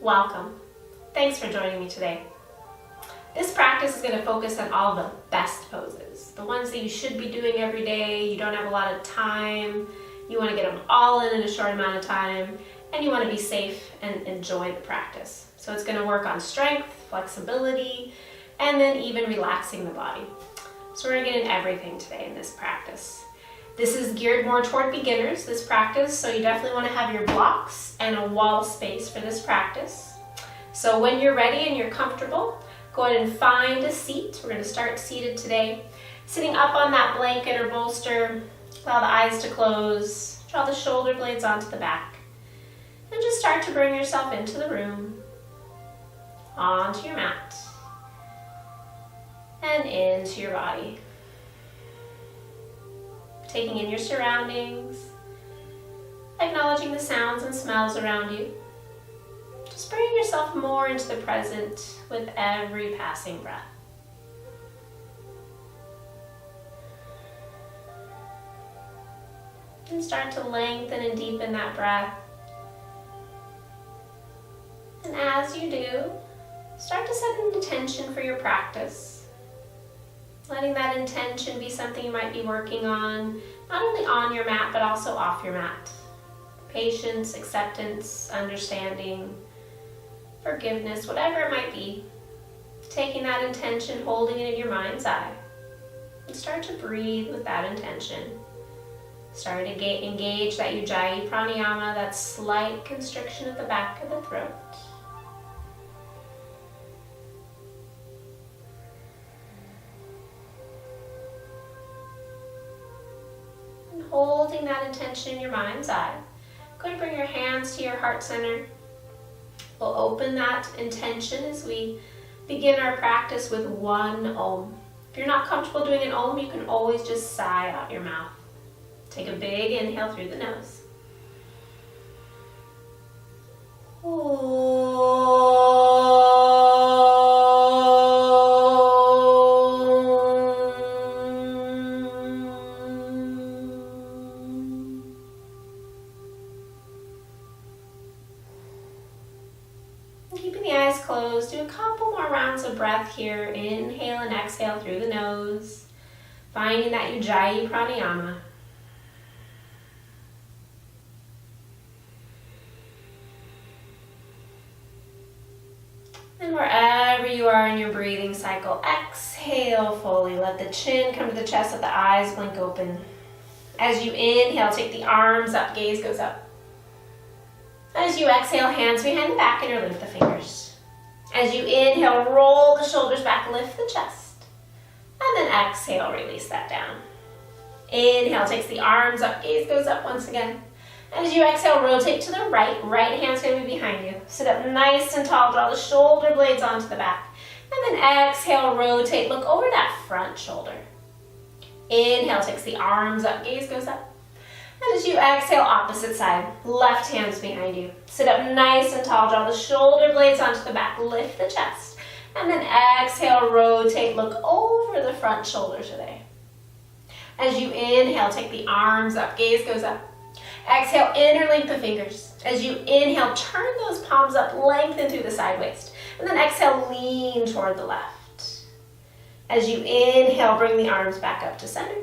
Welcome. Thanks for joining me today. This practice is going to focus on all the best poses, the ones that you should be doing every day. You don't have a lot of time, you want to get them all in a short amount of time, and you want to be safe and enjoy the practice. So it's going to work on strength, flexibility, and then even relaxing the body. So we're going to get in everything today in this practice. This is geared more toward beginners, this practice, so you definitely want to have your blocks and a wall space for this practice. So when you're ready and you're comfortable, go ahead and find a seat. We're going to start seated today. Sitting up on that blanket or bolster, allow the eyes to close, draw the shoulder blades onto the back, and just start to bring yourself into the room, onto your mat, and into your body. Taking in your surroundings, acknowledging the sounds and smells around you. Just bringing yourself more into the present with every passing breath. And start to lengthen and deepen that breath. And as you do, start to set an intention for your practice. Letting that intention be something you might be working on, not only on your mat, but also off your mat. Patience, acceptance, understanding, forgiveness, whatever it might be. Taking that intention, holding it in your mind's eye, and start to breathe with that intention. Start to engage that Ujjayi Pranayama, that slight constriction at the back of the throat. And holding that intention in your mind's eye, go ahead and bring your hands to your heart center. We'll open that intention as we begin our practice with one Om. If you're not comfortable doing an Om, you can always just sigh out your mouth. Take a big inhale through the nose. Keeping the eyes closed, do a couple more rounds of breath here. Inhale and exhale through the nose, finding that Ujjayi Pranayama. And wherever you are in your breathing cycle, exhale fully. Let the chin come to the chest, let the eyes blink open. As you inhale, take the arms up, gaze goes up. As you exhale, hands behind the back, interlink the fingers. As you inhale, roll the shoulders back, lift the chest. And then exhale, release that down. Inhale, takes the arms up, gaze goes up once again. As you exhale, rotate to the right. Right hand's going to be behind you. Sit up nice and tall, draw the shoulder blades onto the back. And then exhale, rotate, look over that front shoulder. Inhale, takes the arms up, gaze goes up. And as you exhale, opposite side, left hand's behind you. Sit up nice and tall, draw the shoulder blades onto the back, lift the chest. And then exhale, rotate, look over the front shoulder today. As you inhale, take the arms up, gaze goes up. Exhale, interlink the fingers. As you inhale, turn those palms up, lengthen through the side waist. And then exhale, lean toward the left. As you inhale, bring the arms back up to center.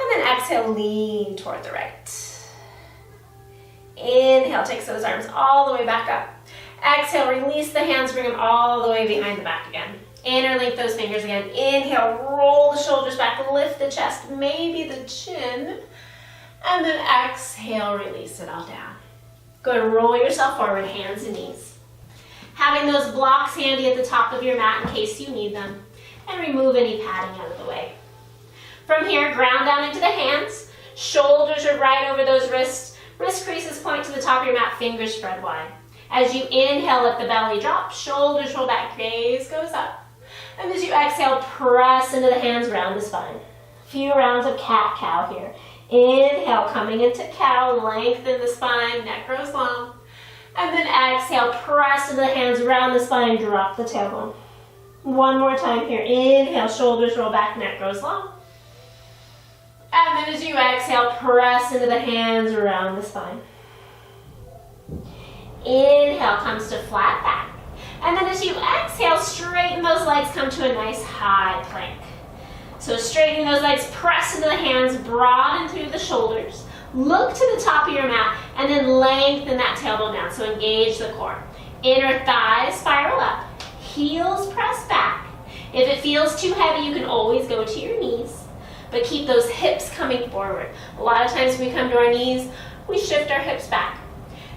And then exhale, lean toward the right. Inhale, takes those arms all the way back up. Exhale, release the hands, bring them all the way behind the back again. Interlink those fingers again. Inhale, roll the shoulders back, lift the chest, maybe the chin. And then exhale, release it all down. Go ahead and roll yourself forward, hands and knees. Having those blocks handy at the top of your mat in case you need them. And remove any padding out of the way. From here, ground down into the hands. Shoulders are right over those wrists. Wrist creases point to the top of your mat, fingers spread wide. As you inhale, let the belly drop. Shoulders roll back, gaze goes up. And as you exhale, press into the hands, round the spine. A few rounds of cat-cow here. Inhale, coming into cow, lengthen the spine, neck grows long. And then exhale, press into the hands, round the spine, drop the tailbone. One more time here. Inhale, shoulders roll back, neck grows long. And then as you exhale, press into the hands around the spine. Inhale comes to flat back. And then as you exhale, straighten those legs, come to a nice high plank. So straightening those legs, press into the hands, broaden through the shoulders. Look to the top of your mat, and then lengthen that tailbone down, so engage the core. Inner thighs spiral up, heels press back. If it feels too heavy, you can always go to your knees, but keep those hips coming forward. A lot of times when we come to our knees, we shift our hips back.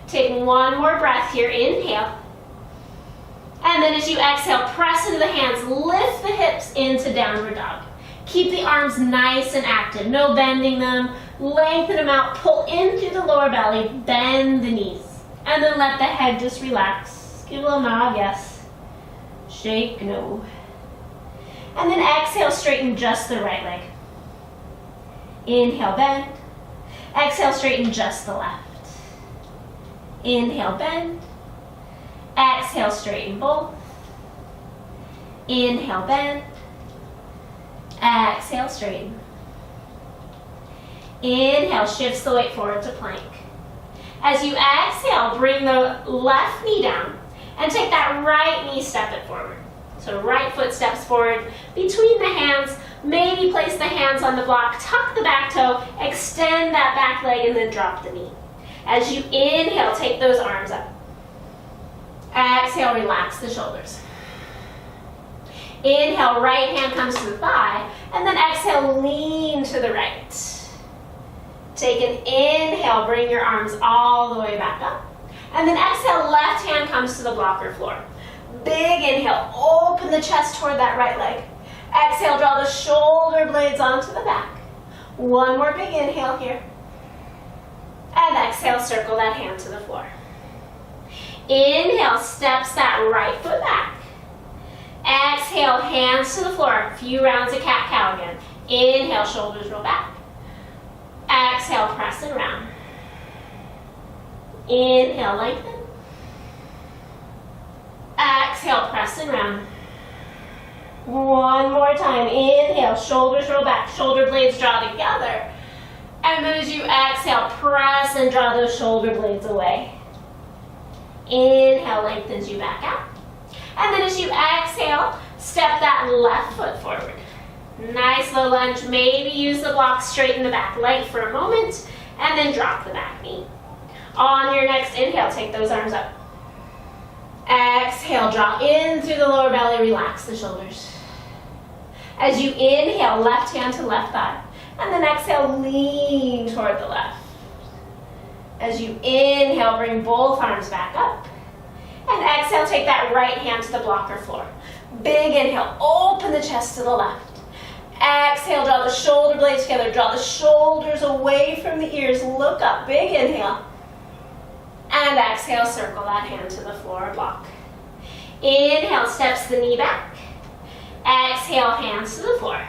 Take one more breath here, inhale. And then as you exhale, press into the hands, lift the hips into downward dog. Keep the arms nice and active, no bending them. Lengthen them out, pull in through the lower belly, bend the knees. And then let the head just relax. Give a little nod, yes. Shake, no. And then exhale, straighten just the right leg. Inhale, bend. Exhale, straighten just the left. Inhale, bend. Exhale, straighten both. Inhale, bend. Exhale, straighten. Inhale, shifts the weight forward to plank. As you exhale, bring the left knee down and take that right knee, step it forward. So right foot steps forward between the hands. Maybe place the hands on the block, tuck the back toe, extend that back leg, and then drop the knee. As you inhale, take those arms up. Exhale, relax the shoulders. Inhale, right hand comes to the thigh, and then exhale, lean to the right. Take an inhale, bring your arms all the way back up. And then exhale, left hand comes to the blocker floor. Big inhale, open the chest toward that right leg. Exhale, draw the shoulder blades onto the back. One more big inhale here. And exhale, circle that hand to the floor. Inhale, steps that right foot back. Exhale, hands to the floor. A few rounds of cat-cow again. Inhale, shoulders roll back. Exhale, press and round. Inhale, lengthen. Exhale, press and round. One more time. Inhale, shoulders roll back. Shoulder blades draw together. And then as you exhale, press and draw those shoulder blades away. Inhale, lengthens you back out. And then as you exhale, step that left foot forward. Nice low lunge. Maybe use the block, straighten the back leg for a moment, and then drop the back knee. On your next inhale, take those arms up. Exhale, draw in through the lower belly, relax the shoulders. As you inhale, left hand to left thigh, and then exhale, lean toward the left. As you inhale, bring both arms back up. And exhale, take that right hand to the blocker floor. Big inhale, open the chest to the left. Exhale, draw the shoulder blades together. Draw the shoulders away from the ears. Look up, big inhale. And exhale, circle that hand to the floor, block. Inhale, steps the knee back. Exhale, hands to the floor.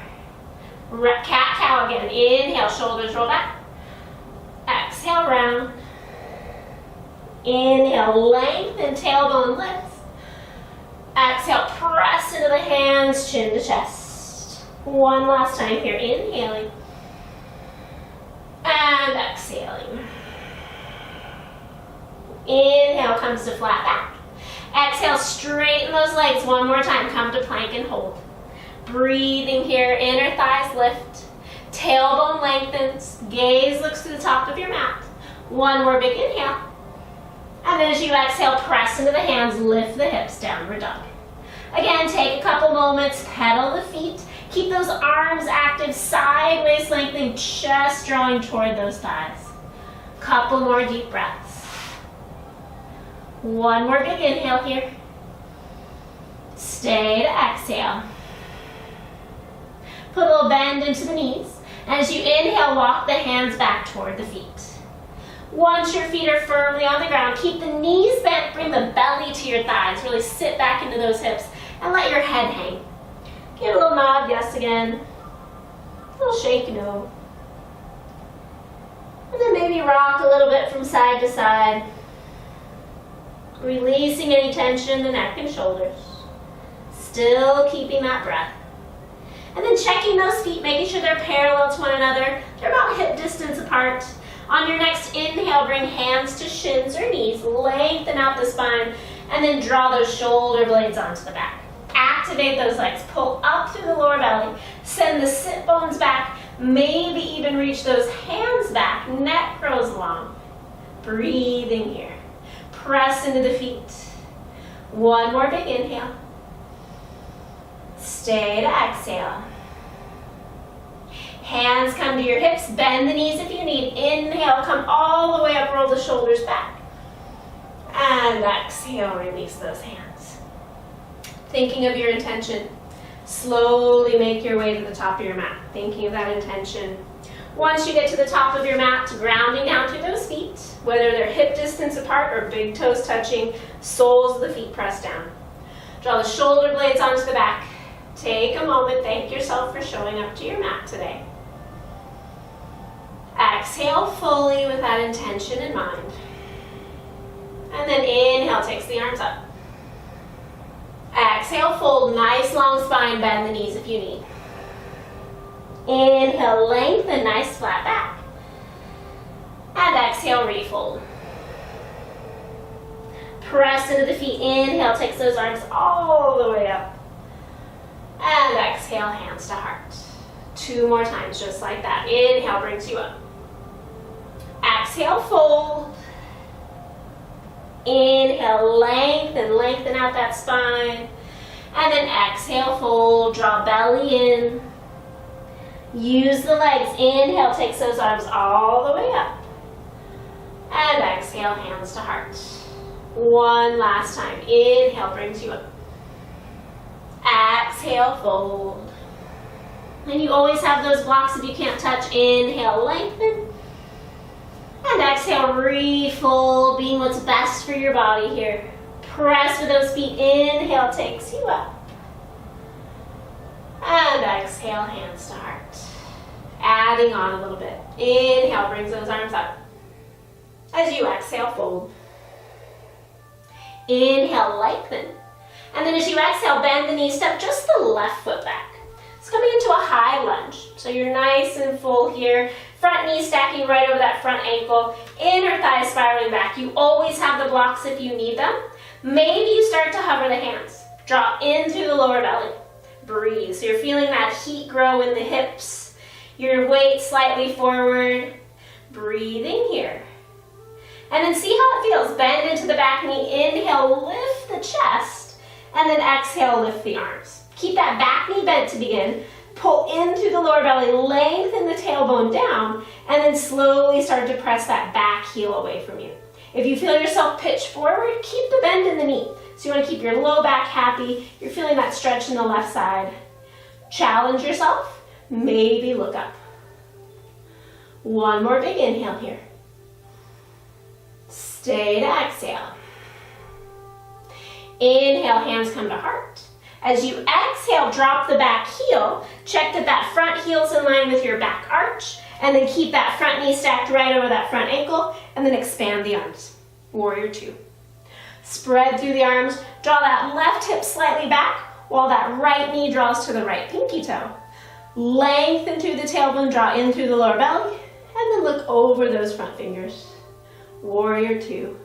Cat-cow again. Inhale, shoulders roll back. Exhale, round. Inhale, lengthen, tailbone lifts. Exhale, press into the hands, chin to chest. One last time here, inhaling. And exhaling. Inhale comes to flat back. Exhale, straighten those legs one more time. Come to plank and hold. Breathing here, inner thighs lift. Tailbone lengthens. Gaze looks to the top of your mat. One more big inhale. And then as you exhale, press into the hands, lift the hips, downward dog. Again, take a couple moments, pedal the feet. Keep those arms active, sideways lengthening, chest drawing toward those thighs. Couple more deep breaths. One more big inhale here. Stay to exhale. Put a little bend into the knees. And as you inhale, walk the hands back toward the feet. Once your feet are firmly on the ground, keep the knees bent, bring the belly to your thighs. Really sit back into those hips and let your head hang. Give a little nod, yes again. A little shake, no. And then maybe rock a little bit from side to side. Releasing any tension in the neck and shoulders. Still keeping that breath. And then checking those feet, making sure they're parallel to one another. They're about hip distance apart. On your next inhale, bring hands to shins or knees, lengthen out the spine, and then draw those shoulder blades onto the back. Activate those legs, pull up through the lower belly, send the sit bones back, maybe even reach those hands back, neck grows long. Breathing here. Press into the feet. One more big inhale. Stay to exhale. Hands come to your hips, bend the knees if you need. Inhale, come all the way up, roll the shoulders back. And exhale, release those hands. Thinking of your intention, slowly make your way to the top of your mat. Thinking of that intention. Once you get to the top of your mat, grounding down through those feet, whether they're hip distance apart or big toes touching, soles of the feet pressed down. Draw the shoulder blades onto the back. Take a moment, thank yourself for showing up to your mat today. Exhale fully with that intention in mind. And then inhale, takes the arms up. Exhale, fold, nice long spine, bend the knees if you need. Inhale, lengthen, nice flat back. And exhale, refold. Press into the feet, inhale, takes those arms all the way up. And exhale, hands to heart. 2 more times, just like that. Inhale, brings you up. Exhale, fold. Inhale, lengthen out that spine. And then exhale, fold, draw belly in. Use the legs. Inhale, takes those arms all the way up. And exhale, hands to heart. 1 last time. Inhale, brings you up. Exhale, fold. And you always have those blocks if you can't touch. Inhale, lengthen. And exhale, refold, being what's best for your body here. Press with those feet. Inhale, takes you up. And exhale, hands to heart. Adding on a little bit. Inhale, brings those arms up. As you exhale, fold. Inhale, lengthen. And then as you exhale, bend the knee, step just the left foot back. It's coming into a high lunge. So you're nice and full here. Front knee stacking right over that front ankle. Inner thigh spiraling back. You always have the blocks if you need them. Maybe you start to hover the hands. Draw in through the lower belly. Breathe. So you're feeling that heat grow in the hips. Your weight slightly forward. Breathing here. And then see how it feels. Bend into the back knee. Inhale, lift the chest. And then exhale, lift the arms. Keep that back knee bent to begin. Pull in through the lower belly, lengthen the tailbone down, and then slowly start to press that back heel away from you. If you feel yourself pitch forward, keep the bend in the knee. So you want to keep your low back happy. You're feeling that stretch in the left side. Challenge yourself. Maybe look up. 1 more big inhale here. Stay to exhale. Inhale, hands come to heart. As you exhale, drop the back heel. Check that that front heel's in line with your back arch. And then keep that front knee stacked right over that front ankle. And then expand the arms. Warrior 2. Spread through the arms. Draw that left hip slightly back while that right knee draws to the right pinky toe. Lengthen through the tailbone, draw in through the lower belly. And then look over those front fingers. Warrior 2.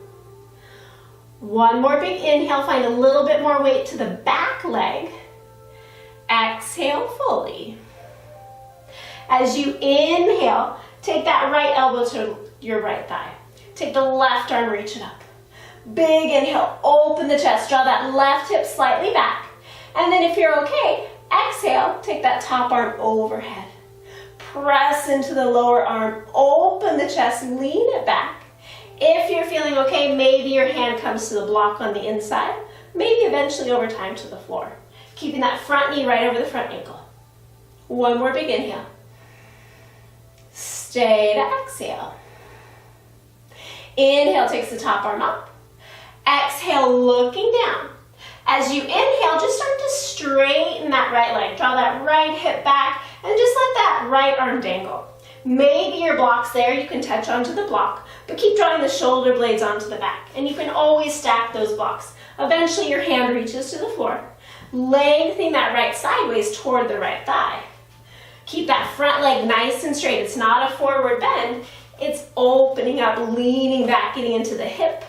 1 more big inhale, find a little bit more weight to the back leg. Exhale fully. As you inhale, take that right elbow to your right thigh. Take the left arm, reach it up. Big inhale, open the chest, draw that left hip slightly back. And then if you're okay, exhale, take that top arm overhead. Press into the lower arm, open the chest, lean it back. If you're feeling okay, maybe your hand comes to the block on the inside, maybe eventually over time to the floor. Keeping that front knee right over the front ankle. 1 more big inhale. Stay to exhale. Inhale, takes the top arm up. Exhale, looking down. As you inhale, just start to straighten that right leg. Draw that right hip back and just let that right arm dangle. Maybe your block's there, you can touch onto the block, but keep drawing the shoulder blades onto the back. And you can always stack those blocks. Eventually your hand reaches to the floor. Lengthening that right sideways toward the right thigh. Keep that front leg nice and straight. It's not a forward bend, it's opening up, leaning back, getting into the hip,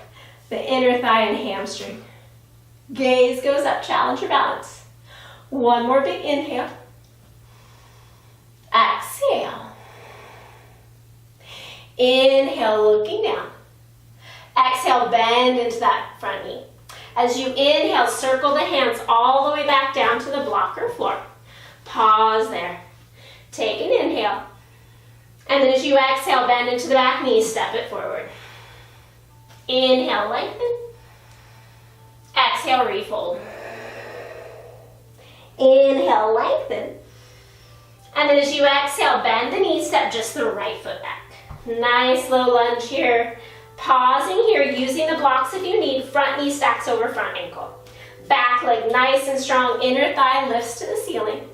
the inner thigh and hamstring. Gaze goes up, challenge your balance. One more big inhale. Exhale. Inhale, looking down. Exhale, bend into that front knee. As you inhale, circle the hands all the way back down to the block or floor. Pause there. Take an inhale. And then as you exhale, bend into the back knee, step it forward. Inhale, lengthen. Exhale, refold. Inhale, lengthen. And then as you exhale, bend the knee, step just the right foot back. Nice low lunge here. Pausing here, using the blocks if you need. Front knee stacks over front ankle. Back leg nice and strong. Inner thigh lifts to the ceiling.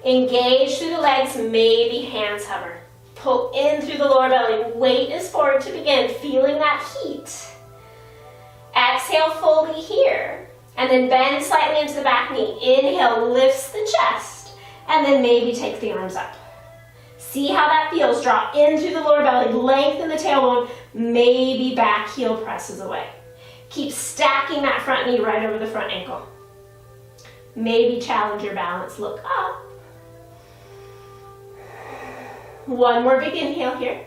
Engage through the legs, maybe hands hover. Pull in through the lower belly. Weight is forward to begin, feeling that heat. Exhale fully here. And then bend slightly into the back knee. Inhale, lifts the chest. And then maybe take the arms up. See how that feels. Draw in through the lower belly. Lengthen the tailbone. Maybe back heel presses away. Keep stacking that front knee right over the front ankle. Maybe challenge your balance. Look up. One more big inhale here.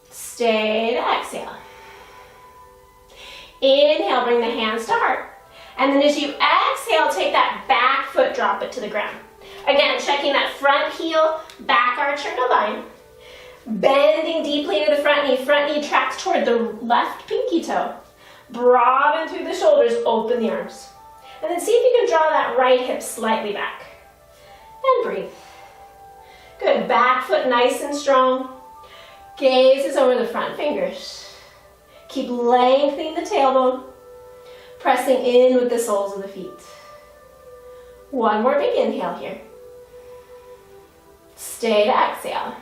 Stay to exhale. Inhale, bring the hands to heart. And then as you exhale, take that back foot, drop it to the ground. Again, checking that front heel, back arch or no line. Bending deeply into the front knee tracks toward the left pinky toe. Broaden through the shoulders, open the arms. And then see if you can draw that right hip slightly back. And breathe. Good, back foot nice and strong. Gaze is over the front fingers. Keep lengthening the tailbone, pressing in with the soles of the feet. One more big inhale here. Stay to exhale.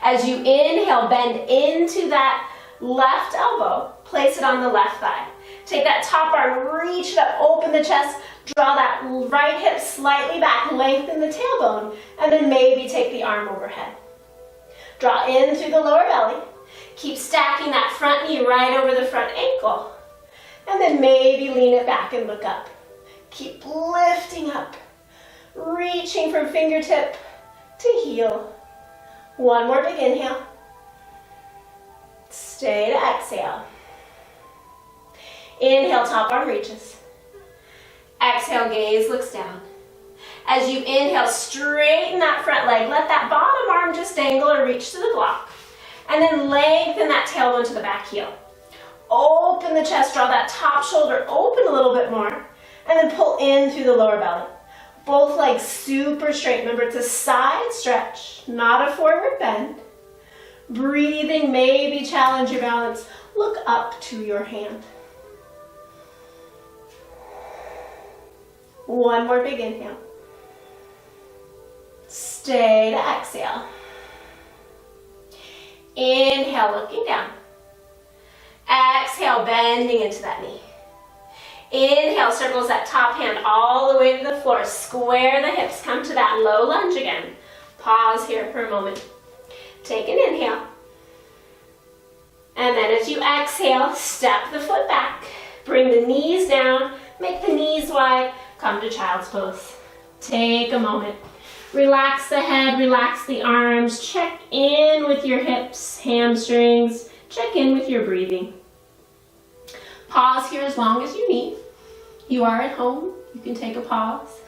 As you inhale, bend into that left elbow, place it on the left thigh. Take that top arm, reach it up, open the chest, draw that right hip slightly back, lengthen the tailbone, and then maybe take the arm overhead. Draw in through the lower belly. Keep stacking that front knee right over the front ankle. And then maybe lean it back and look up. Keep lifting up, reaching from fingertip to heel. One more big inhale. Stay to exhale. Inhale, top arm reaches. Exhale, gaze looks down. As you inhale, straighten that front leg. Let that bottom arm just dangle or reach to the block. And then lengthen that tailbone to the back heel. Open the chest, draw that top shoulder open a little bit more. And then pull in through the lower belly. Both legs super straight. Remember, it's a side stretch, not a forward bend. Breathing, maybe challenge your balance. Look up to your hand. One more big inhale. Stay to exhale. Inhale, looking down. Exhale, bending into that knee. Inhale, circles that top hand all the way to the floor. Square the hips, come to that low lunge again. Pause here for a moment. Take an inhale. And then as you exhale, step the foot back. Bring the knees down, make the knees wide, come to child's pose. Take a moment. Relax the head, relax the arms. Check in with your hips, hamstrings. Check in with your breathing. Pause here as long as you need. You are at home. You can take a pause.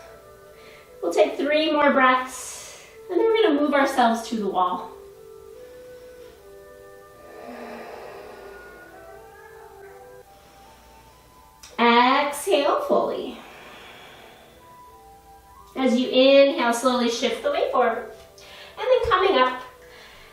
We'll take 3 more breaths, and then we're going to move ourselves to the wall. Exhale fully. As you inhale, slowly shift the weight forward. And then coming up.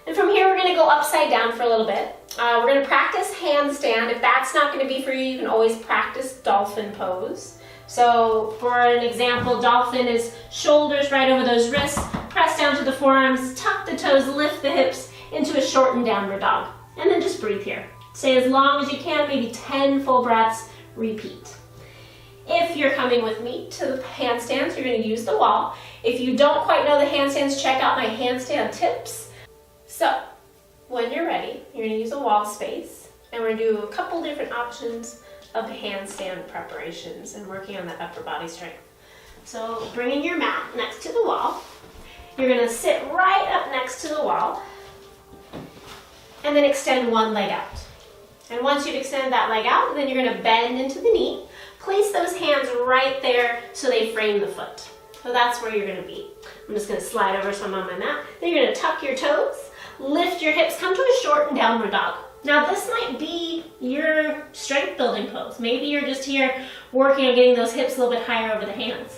And from here, we're going to go upside down for a little bit. We're going to practice handstand. If that's not going to be for you, you can always practice dolphin pose. So for an example, dolphin is shoulders right over those wrists, press down to the forearms, tuck the toes, lift the hips into a shortened downward dog. And then just breathe here. Stay as long as you can, maybe 10 full breaths. Repeat. If you're coming with me to the handstands, you're going to use the wall. If you don't quite know the handstands, check out my handstand tips. So, when you're ready, you're gonna use a wall space, and we're gonna do a couple different options of handstand preparations and working on that upper body strength. So, bringing your mat next to the wall, you're gonna sit right up next to the wall, and then extend one leg out. And once you've extended that leg out, then you're gonna bend into the knee, place those hands right there so they frame the foot. So that's where you're gonna be. I'm just gonna slide over so I'm on my mat. Then you're gonna tuck your toes, lift your hips, come to a short downward dog. Now this might be your strength building pose. Maybe you're just here working on getting those hips a little bit higher over the hands.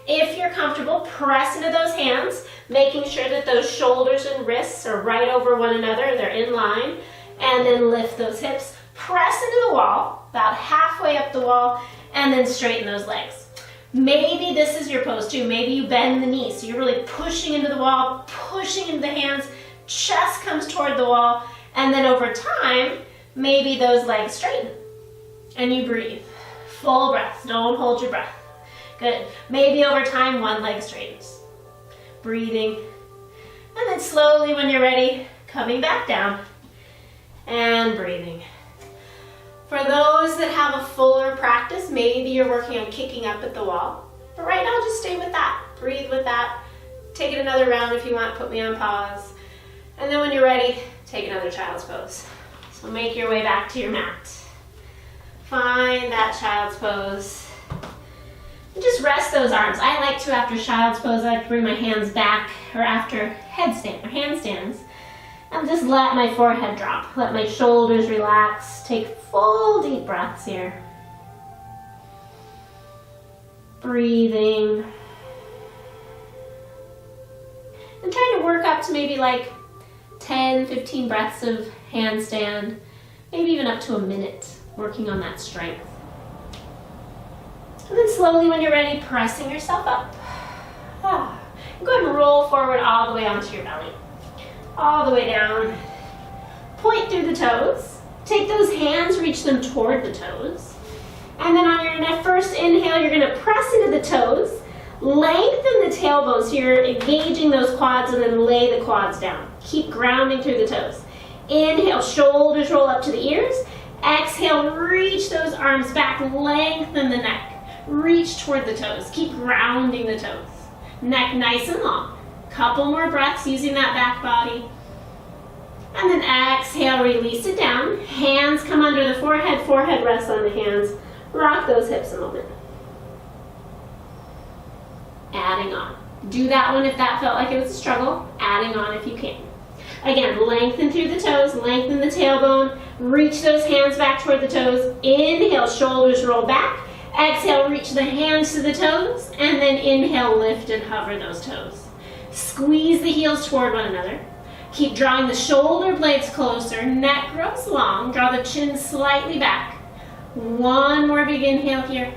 If you're comfortable, press into those hands, making sure that those shoulders and wrists are right over one another, they're in line, and then lift those hips, press into the wall, about halfway up the wall, and then straighten those legs. Maybe this is your pose too. Maybe you bend the knees, so you're really pushing into the wall, pushing into the hands, chest comes toward the wall, and then over time, maybe those legs straighten. And you breathe. Full breath, don't hold your breath. Good. Maybe over time, one leg straightens. Breathing. And then slowly, when you're ready, coming back down and breathing. For those that have a fuller practice, maybe you're working on kicking up at the wall. But right now, just stay with that. Breathe with that. Take it another round if you want. Put me on pause. And then when you're ready, take another child's pose. So make your way back to your mat. Find that child's pose. And just rest those arms. I like to, after child's pose, I like to bring my hands back, or after headstand or handstands, and just let my forehead drop. Let my shoulders relax. Take full deep breaths here. Breathing. And trying to work up to maybe like 10, 15 breaths of handstand, maybe even up to a minute, working on that strength. And then slowly, when you're ready, pressing yourself up. Go ahead and roll forward all the way onto your belly. All the way down. Point through the toes. Take those hands, reach them toward the toes. And then on your first inhale, you're gonna press into the toes, lengthen the tailbones, so you're engaging those quads, and then lay the quads down. Keep grounding through the toes. Inhale, shoulders roll up to the ears. Exhale, reach those arms back, lengthen the neck. Reach toward the toes. Keep grounding the toes. Neck nice and long. Couple more breaths using that back body. And then exhale, release it down. Hands come under the forehead. Forehead rests on the hands. Rock those hips a moment. Adding on. Do that one if that felt like it was a struggle. Adding on if you can. Again, lengthen through the toes. Lengthen the tailbone. Reach those hands back toward the toes. Inhale, shoulders roll back. Exhale, reach the hands to the toes, and then inhale, lift and hover those toes. Squeeze the heels toward one another. Keep drawing the shoulder blades closer, neck grows long, draw the chin slightly back. One more big inhale here.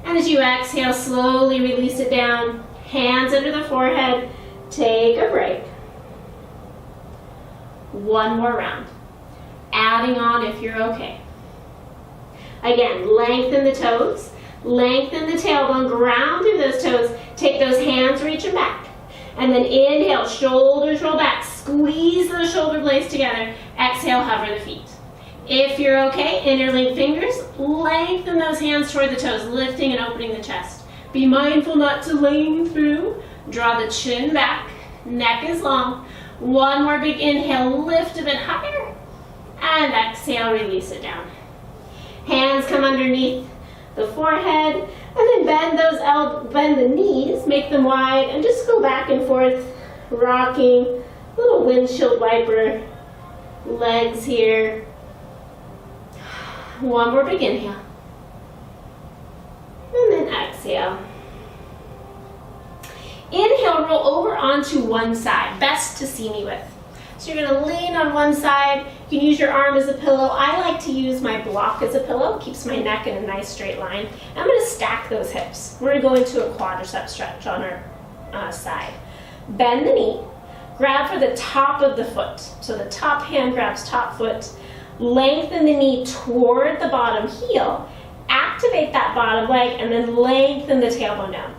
And as you exhale, slowly release it down, hands under the forehead, take a break. One more round. Adding on if you're okay. Again, lengthen the toes, lengthen the tailbone, ground through those toes, take those hands, reach them back. And then inhale, shoulders roll back, squeeze those shoulder blades together, exhale, hover the feet. If you're okay, interlink fingers, lengthen those hands toward the toes, lifting and opening the chest. Be mindful not to lean through, draw the chin back, neck is long. One more big inhale, lift a bit higher, and exhale, release it down. Hands come underneath the forehead, and then bend the knees, make them wide, and just go back and forth, rocking, little windshield wiper legs here. One more big inhale, and then exhale. Inhale, roll over onto one side, best to see me with. So you're going to lean on one side. You can use your arm as a pillow. I like to use my block as a pillow. It keeps my neck in a nice straight line. And I'm going to stack those hips. We're going to go into a quadricep stretch on our side. Bend the knee. Grab for the top of the foot. So the top hand grabs top foot. Lengthen the knee toward the bottom heel. Activate that bottom leg and then lengthen the tailbone down.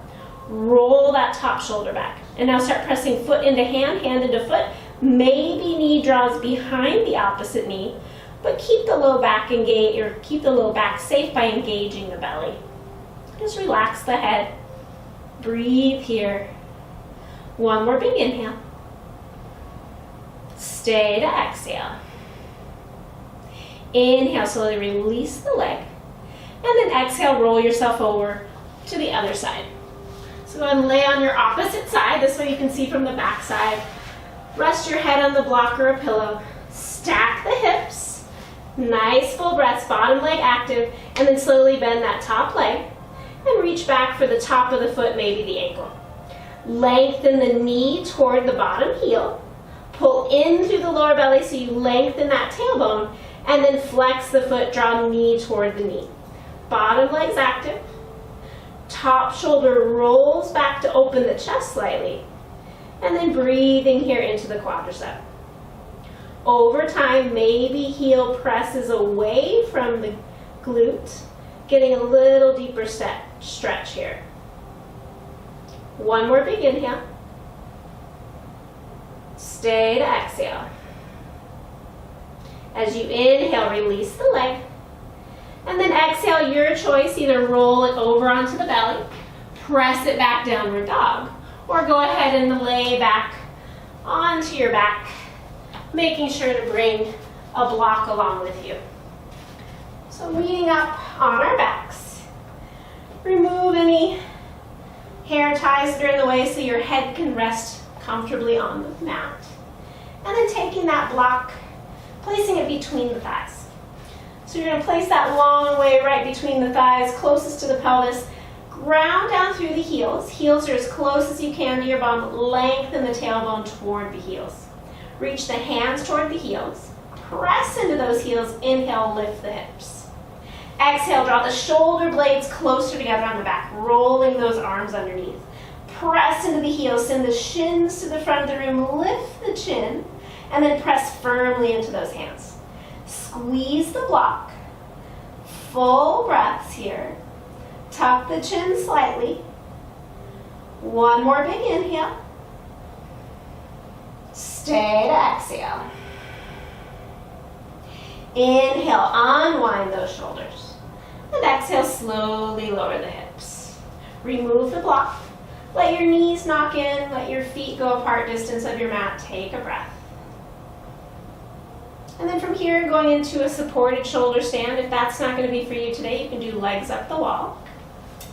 Roll that top shoulder back. And now start pressing foot into hand, hand into foot. Maybe knee draws behind the opposite knee, but keep the low back engaged, or keep the low back safe by engaging the belly. Just relax the head. Breathe here. One more big inhale. Stay to exhale. Inhale, slowly release the leg. And then exhale, roll yourself over to the other side. So go ahead and lay on your opposite side. This way you can see from the back side. Rest your head on the block or a pillow. Stack the hips. Nice full breaths, bottom leg active. And then slowly bend that top leg. And reach back for the top of the foot, maybe the ankle. Lengthen the knee toward the bottom heel. Pull in through the lower belly so you lengthen that tailbone. And then flex the foot, draw knee toward the knee. Bottom leg's active. Top shoulder rolls back to open the chest slightly. And then breathing here into the quadricep. Over time, maybe heel presses away from the glute, getting a little deeper stretch here. One more big inhale. Stay to exhale. As you inhale, release the leg. And then exhale, your choice, either roll it over onto the belly, press it back, downward dog, or go ahead and lay back onto your back, making sure to bring a block along with you. So leaning up on our backs. Remove any hair ties that are in the way so your head can rest comfortably on the mat. And then taking that block, placing it between the thighs. So you're going to place that long way right between the thighs, closest to the pelvis. Ground down through the heels. Heels are as close as you can to your bum. Lengthen the tailbone toward the heels. Reach the hands toward the heels. Press into those heels. Inhale, lift the hips. Exhale, draw the shoulder blades closer together on the back, rolling those arms underneath. Press into the heels. Send the shins to the front of the room. Lift the chin. And then press firmly into those hands. Squeeze the block. Full breaths here. Tuck the chin slightly. One more big inhale. Stay to exhale. Inhale, unwind those shoulders. And exhale, slowly lower the hips. Remove the block. Let your knees knock in. Let your feet go apart distance of your mat. Take a breath. And then from here, going into a supported shoulder stand. If that's not going to be for you today, you can do legs up the wall.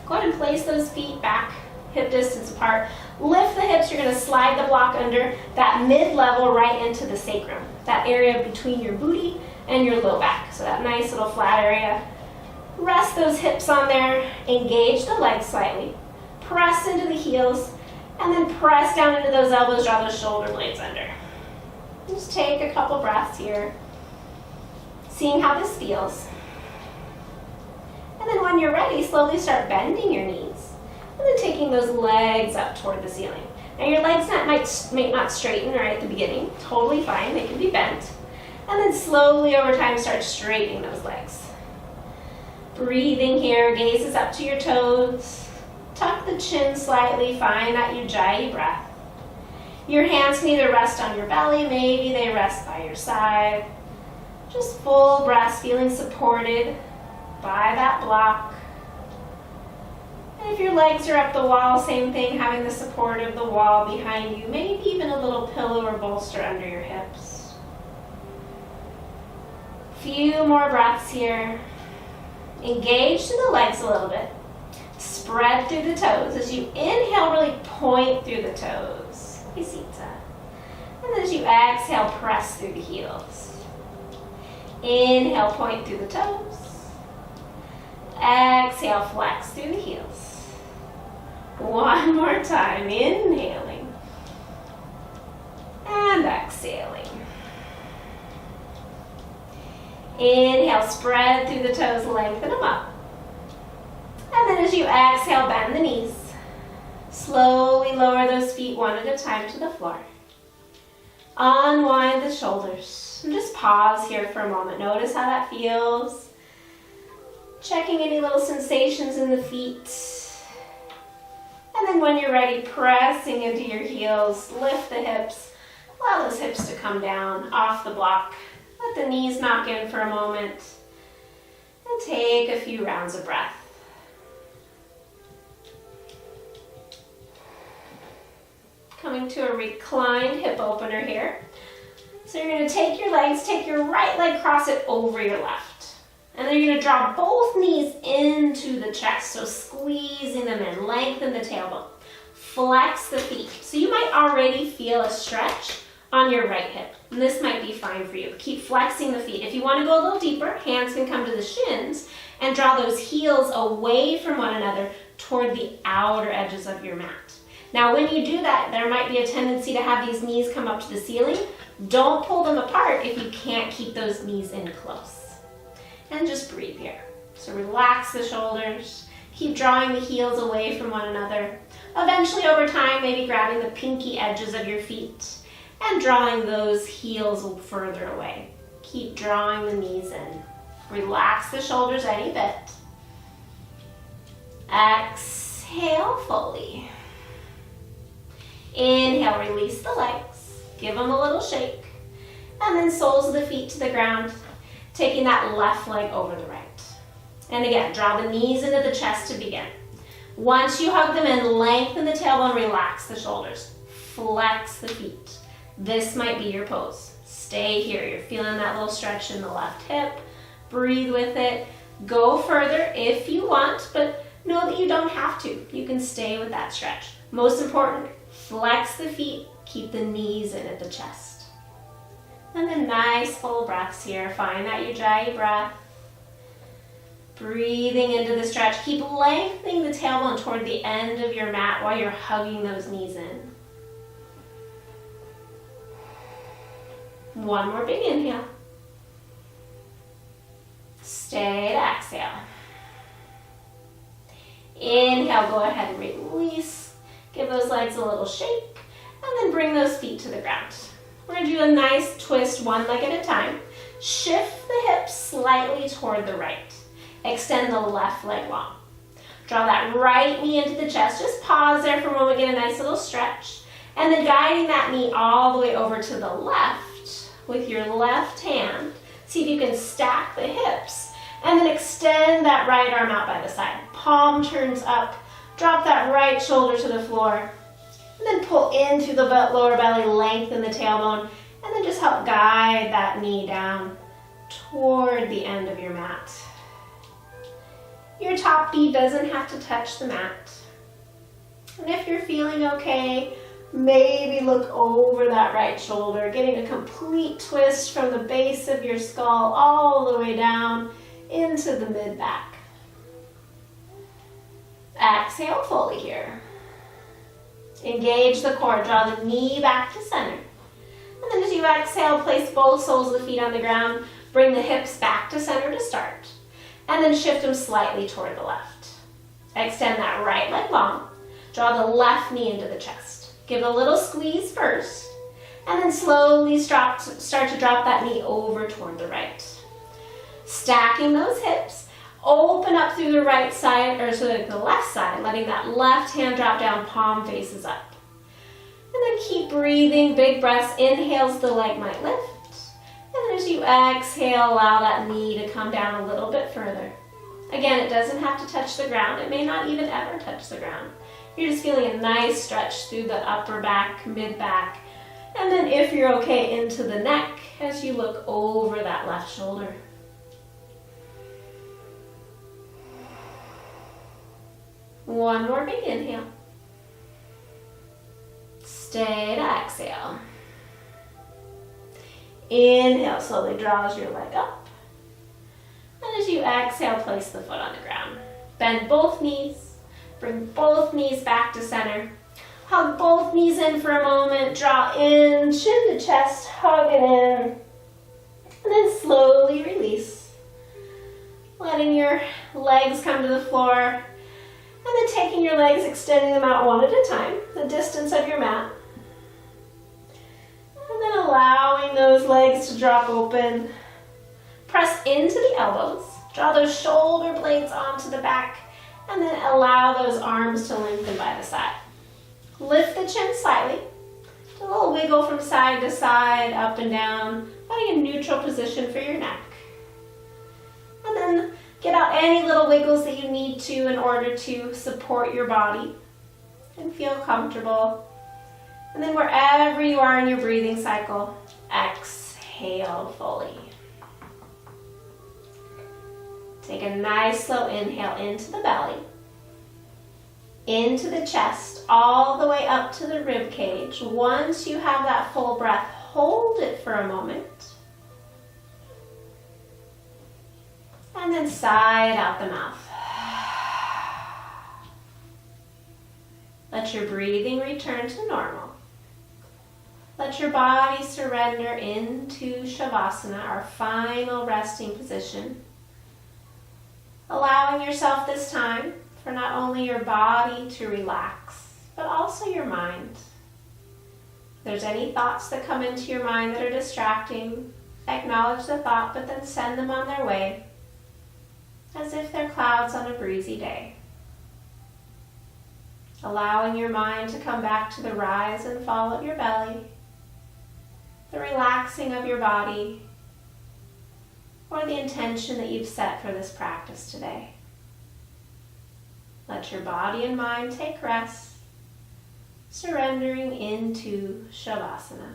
Go ahead and place those feet back, hip distance apart. Lift the hips. You're going to slide the block under that mid-level right into the sacrum, that area between your booty and your low back. So that nice little flat area. Rest those hips on there. Engage the legs slightly. Press into the heels. And then press down into those elbows. Draw those shoulder blades under. Just take a couple breaths here, seeing how this feels. And then when you're ready, slowly start bending your knees. And then taking those legs up toward the ceiling. Now your legs might not straighten right at the beginning. Totally fine, they can be bent. And then slowly over time start straightening those legs. Breathing here, gazes up to your toes. Tuck the chin slightly, find that Ujjayi breath. Your hands can either rest on your belly, maybe they rest by your side. Just full breaths, feeling supported by that block. And if your legs are up the wall, same thing, having the support of the wall behind you, maybe even a little pillow or bolster under your hips. Few more breaths here. Engage to the legs a little bit. Spread through the toes. As you inhale, really point through the toes. Visita. And then as you exhale, press through the heels. Inhale, point through the toes. Exhale, flex through the heels. One more time, inhaling. And exhaling. Inhale, spread through the toes, lengthen them up. And then as you exhale, bend the knees. Slowly lower those feet one at a time to the floor. Unwind the shoulders. And just pause here for a moment. Notice how that feels. Checking any little sensations in the feet. And then when you're ready, pressing into your heels, lift the hips. Allow those hips to come down off the block. Let the knees knock in for a moment. And take a few rounds of breath. Coming to a reclined hip opener here. So you're going to take your legs, take your right leg, cross it over your left. And then you're going to draw both knees into the chest, so squeezing them in, lengthen the tailbone. Flex the feet. So you might already feel a stretch on your right hip. And this might be fine for you. Keep flexing the feet. If you want to go a little deeper, hands can come to the shins and draw those heels away from one another toward the outer edges of your mat. Now when you do that, there might be a tendency to have these knees come up to the ceiling. Don't pull them apart if you can't keep those knees in close. And just breathe here. So relax the shoulders. Keep drawing the heels away from one another. Eventually over time, maybe grabbing the pinky edges of your feet and drawing those heels further away. Keep drawing the knees in. Relax the shoulders any bit. Exhale fully. Inhale, release the legs. Give them a little shake. And then soles of the feet to the ground, taking that left leg over the right. And again, draw the knees into the chest to begin. Once you hug them in, lengthen the tailbone, relax the shoulders. Flex the feet. This might be your pose. Stay here. You're feeling that little stretch in the left hip. Breathe with it. Go further if you want, but know that you don't have to. You can stay with that stretch. Most important, flex the feet. Keep the knees in at the chest. And then nice full breaths here. Find that Ujjayi breath. Breathing into the stretch. Keep lengthening the tailbone toward the end of your mat while you're hugging those knees in. One more big inhale. Stay to exhale. Inhale, go ahead and release. Give those legs a little shake. And then bring those feet to the ground. We're going to do a nice twist, one leg at a time. Shift the hips slightly toward the right. Extend the left leg long. Draw that right knee into the chest. Just pause there for a moment, get a nice little stretch. And then guiding that knee all the way over to the left with your left hand. See if you can stack the hips. And then extend that right arm out by the side. Palm turns up. Drop that right shoulder to the floor. And then pull into the lower belly, lengthen the tailbone. And then just help guide that knee down toward the end of your mat. Your top knee doesn't have to touch the mat. And if you're feeling okay, maybe look over that right shoulder, getting a complete twist from the base of your skull all the way down into the mid-back. Exhale fully here. Engage the core, draw the knee back to center. And then as you exhale, place both soles of the feet on the ground, bring the hips back to center to start. And then shift them slightly toward the left. Extend that right leg long. Draw the left knee into the chest. Give it a little squeeze first. And then slowly start to drop that knee over toward the right. Stacking those hips. Open up through the right side, or so the left side, letting that left hand drop down, palm faces up. And then keep breathing, big breaths. Inhales, the leg might lift. And as you exhale, allow that knee to come down a little bit further. Again, it doesn't have to touch the ground. It may not even ever touch the ground. You're just feeling a nice stretch through the upper back, mid-back. And then if you're okay, into the neck as you look over that left shoulder. One more big inhale. Stay to exhale. Inhale, slowly draws your leg up. And as you exhale, place the foot on the ground. Bend both knees. Bring both knees back to center. Hug both knees in for a moment. Draw in, chin to chest, hug it in. And then slowly release. Letting your legs come to the floor. And then taking your legs, extending them out one at a time, the distance of your mat. And then allowing those legs to drop open. Press into the elbows. Draw those shoulder blades onto the back. And then allow those arms to lengthen by the side. Lift the chin slightly. A little wiggle from side to side, up and down, finding a neutral position for your neck. And then get out any little wiggles that you need to in order to support your body and feel comfortable. And then wherever you are in your breathing cycle, exhale fully. Take a nice slow inhale into the belly, into the chest, all the way up to the rib cage. Once you have that full breath, hold it for a moment. And then sigh out the mouth. Let your breathing return to normal. Let your body surrender into Shavasana, our final resting position. Allowing yourself this time for not only your body to relax, but also your mind. If there's any thoughts that come into your mind that are distracting, acknowledge the thought, but then send them on their way, as if they're clouds on a breezy day. Allowing your mind to come back to the rise and fall of your belly, the relaxing of your body, or the intention that you've set for this practice today. Let your body and mind take rest, surrendering into Shavasana.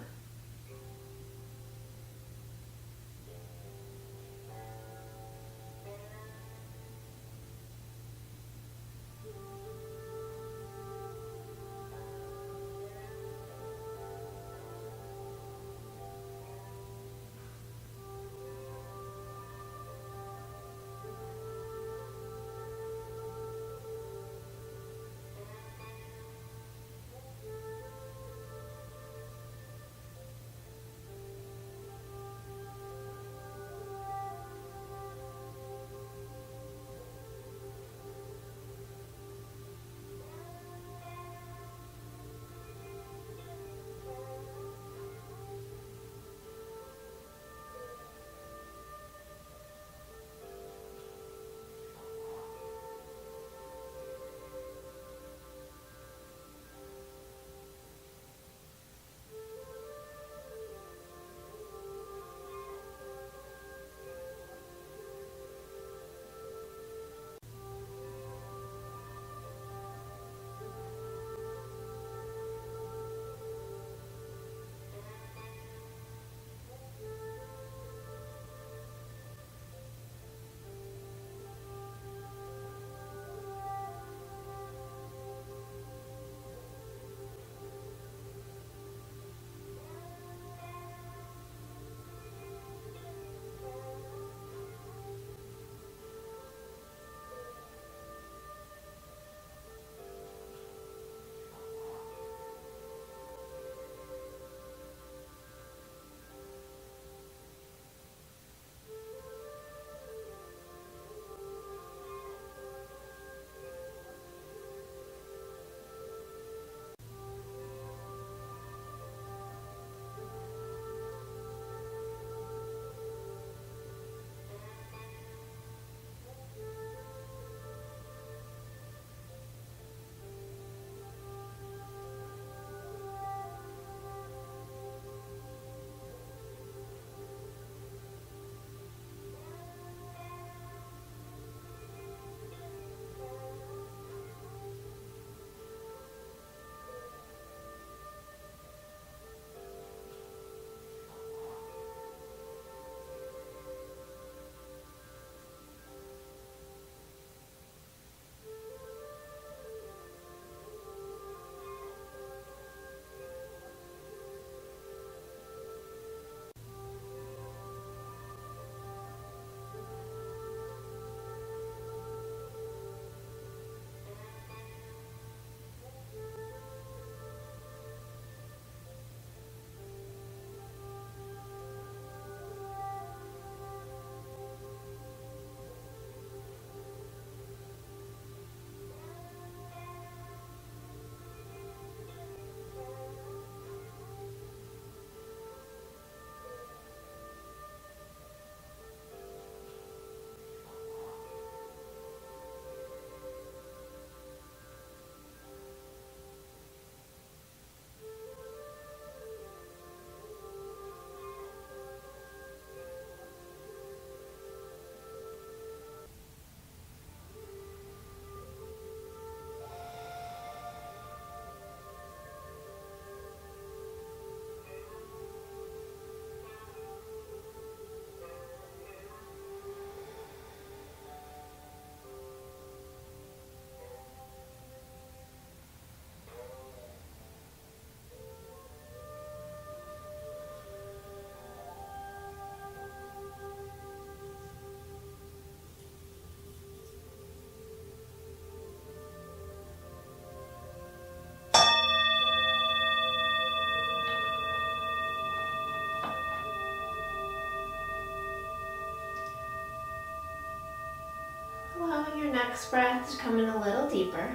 next breath to come in a little deeper.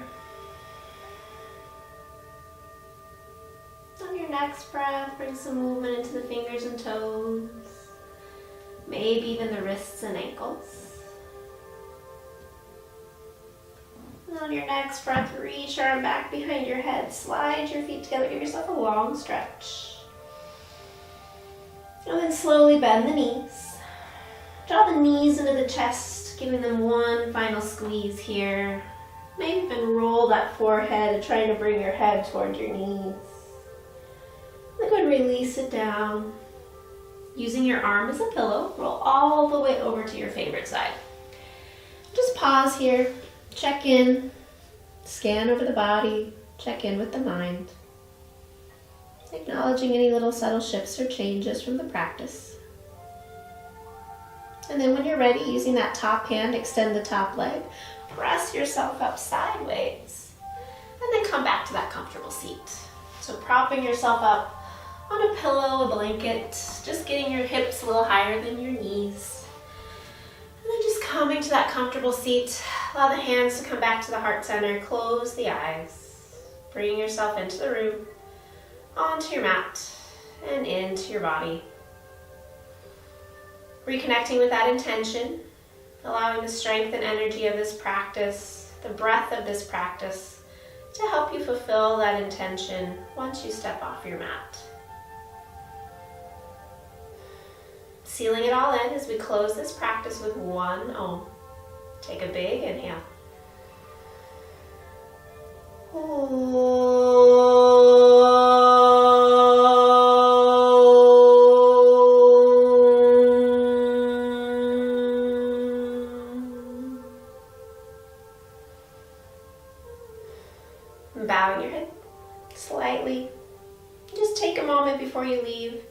On your next breath, bring some movement into the fingers and toes, maybe even the wrists and ankles. And on your next breath, reach your arm back behind your head, slide your feet together, give yourself a long stretch. And then slowly bend the knees. Draw the knees into the chest, giving them one final squeeze here. Maybe even roll that forehead, trying to bring your head toward your knees. Then go and release it down. Using your arm as a pillow, roll all the way over to your favorite side. Just pause here, check in, scan over the body, check in with the mind. Acknowledging any little subtle shifts or changes from the practice. And then when you're ready, using that top hand, extend the top leg, press yourself up sideways, and then come back to that comfortable seat. So propping yourself up on a pillow, a blanket, just getting your hips a little higher than your knees. And then just coming to that comfortable seat, allow the hands to come back to the heart center, close the eyes, bring yourself into the room, onto your mat, and into your body. Reconnecting with that intention, allowing the strength and energy of this practice, the breath of this practice, to help you fulfill that intention once you step off your mat. Sealing it all in as we close this practice with one Om. Take a big inhale. Bowing your head slightly. Just take a moment before you leave.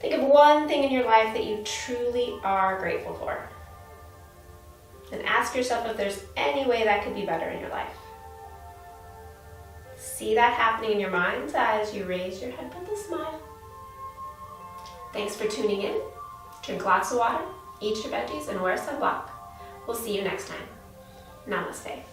Think of one thing in your life that you truly are grateful for. And ask yourself if there's any way that could be better in your life. See that happening in your mind's eye as you raise your head with a smile. Thanks for tuning in. Drink lots of water, eat your veggies, and wear sunblock. We'll see you next time. Namaste.